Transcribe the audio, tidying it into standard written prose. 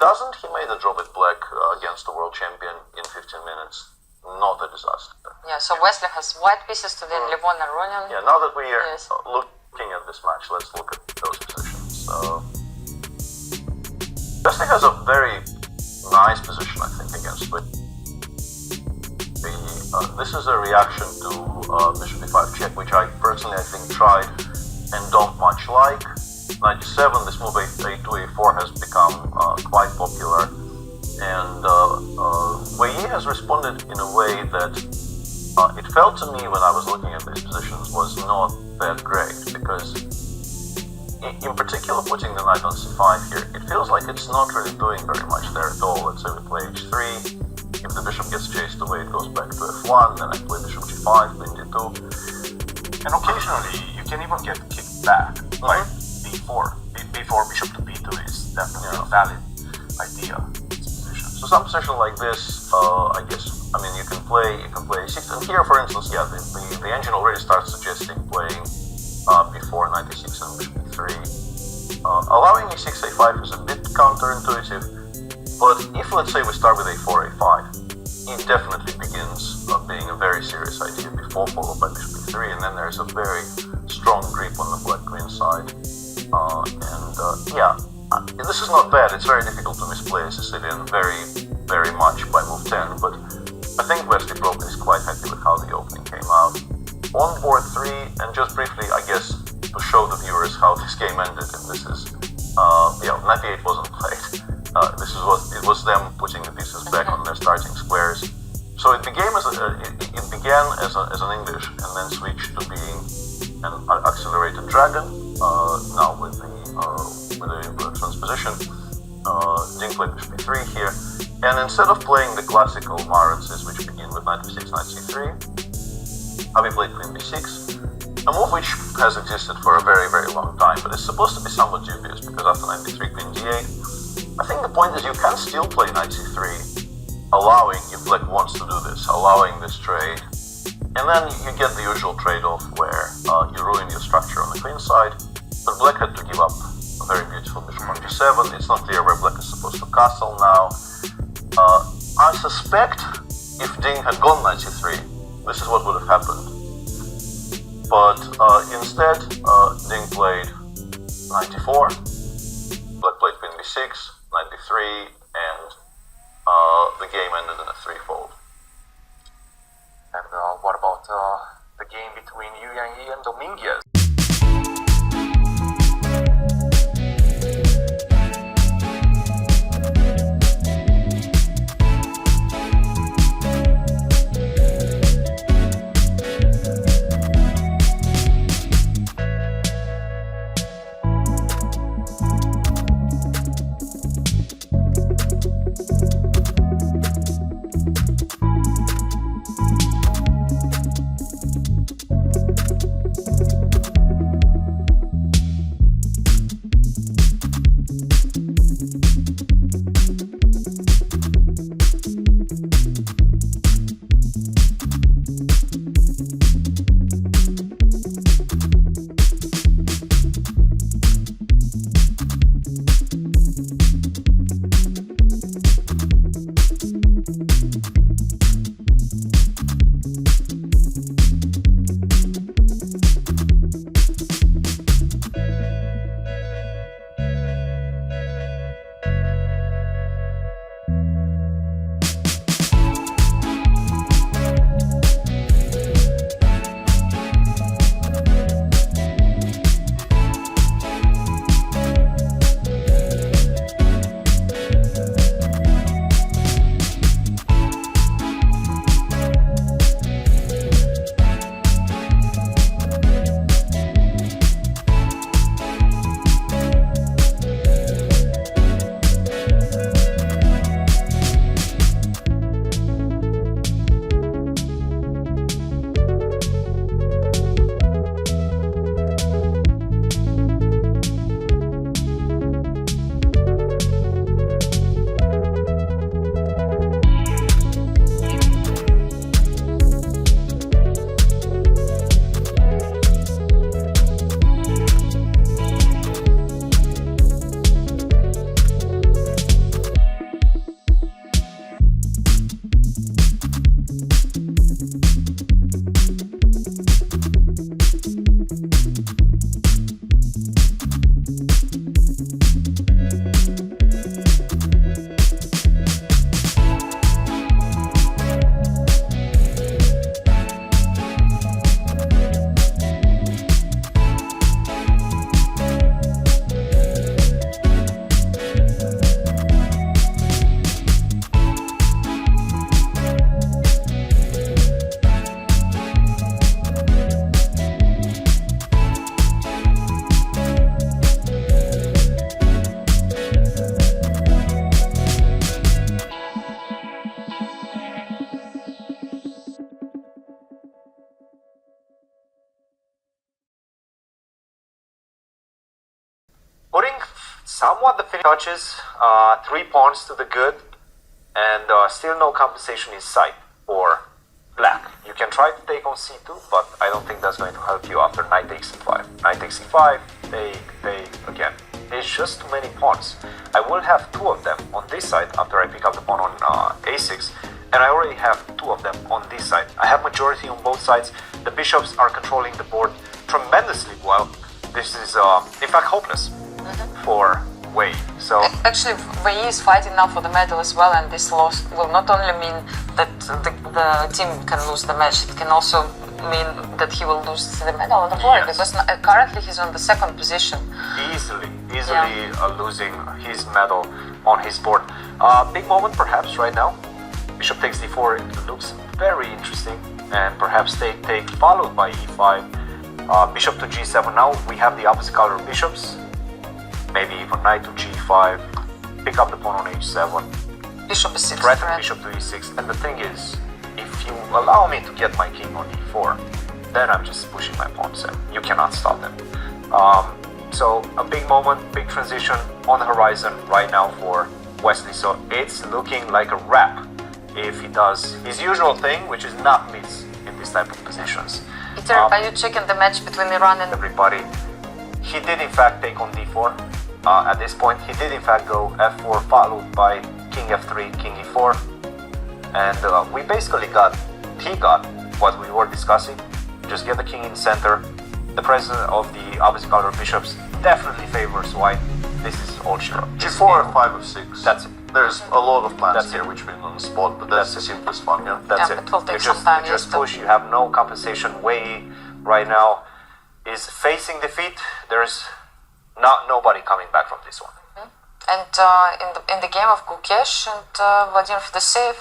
doesn't, he made a draw with black against the world champion in 15 minutes. Not a disaster. Yeah, so Wesley has white pieces to win, Levon and Ronan. Yeah, now that we are looking at this match, let's look at those positions. Wesley has a very nice position, I think, against which this is a reaction to bishop e5 check, which I personally, I think, tried and don't much like. 97, this move a2, a4 has become quite popular, and Wei has responded in a way that it felt to me when I was looking at these positions was not that great, because in particular putting the knight on c5 here, it feels like it's not really doing very much there at all. Let's say we play h3, if the bishop gets chased away it goes back to f1, then I play bishop g5, queen d2. And occasionally you can even get kicked back, like b4. Before bishop to b2 is definitely a valid idea in this position. So some position like this, I guess, I mean, you can play e6, and here, for instance, yeah, the engine already starts suggesting playing before knight e6 and bishop e3. Allowing e6, a5 is a bit counterintuitive, but if, let's say, we start with a4, a5, it definitely begins being a very serious idea before, followed by bishop e3, and then there's a very strong grip on the black queen side. This is not bad. It's very difficult to misplay a Sicilian very much by move 10, but I think Wesley probably is quite happy with how the opening came out. On board 3, and just briefly, I guess, to show the viewers how this game ended, and this is, knight e8 wasn't played. It was them putting the pieces back on their starting squares. So it began as an English, and then switched to being an accelerated dragon. Now with the transposition, Ding played bishop e3 here, and instead of playing the classical Marances, which begin with knight b6, knight c3, Avi played queen b6, a move which has existed for a very long time, but it's supposed to be somewhat dubious, because after knight b3, queen d8, I think the point is you can still play knight c3, allowing, if black wants to do this, allowing this trade, and then you get the usual trade-off where you ruin your structure on the queen side, but black had to give up a very beautiful bishop on g7. It's not clear where black is supposed to castle now. I suspect if Ding had gone knight c3, this is what would have happened. But instead, Ding played knight e4, black played queen b6, knight b3, and the game ended in a threefold. And what about the game between Yu Yang and Dominguez? somewhat the finish touches, 3 pawns to the good, and still no compensation in sight for black. You can try to take on c2, but I don't think that's going to help you after knight takes c5. Knight takes c5, take again. It's just too many pawns. I will have 2 of them on this side after I pick up the pawn on a6, and I already have 2 of them on this side. I have majority on both sides. The bishops are controlling the board tremendously well. This is in fact hopeless for Wei. So Actually, Wei is fighting now for the medal as well, and this loss will not only mean that the team can lose the match, it can also mean that he will lose the medal on the board, Yes. because currently he's on the 2nd position. easily losing his medal on his board. Big moment perhaps right now. Bishop takes d4, it looks very interesting, and perhaps take followed by e5. Bishop to g7. Now we have the opposite color of bishops. Maybe even knight to g5. Pick up the pawn on h7. Bishop is 6th Threaten threat. bishop to e6. And the thing is, if you allow me to get my king on e4, then I'm just pushing my pawns in. You cannot stop them. So a big moment, big transition on the horizon right now for Wesley. So it's looking like a wrap if he does his usual thing, which is not miss in this type of positions. Peter, are you checking the match between Iran and Everybody, he did in fact take on d4. At this point, he did in fact go f4 followed by king f3, king e4, and we basically he got what we were discussing. Just get the king in center. The presence of the opposite color bishops definitely favors white. This is all she wrote. G4, f5, f6. That's it. There's a lot of plans That's here it. which we've on the spot, but that's the simplest one, yeah? That's Yeah, it. it will take You some time, you just yes, to- push. You have no compensation. Wei right now is facing defeat. There's nobody coming back from this one. and in the game of Gukesh and Vladimir Fedoseev,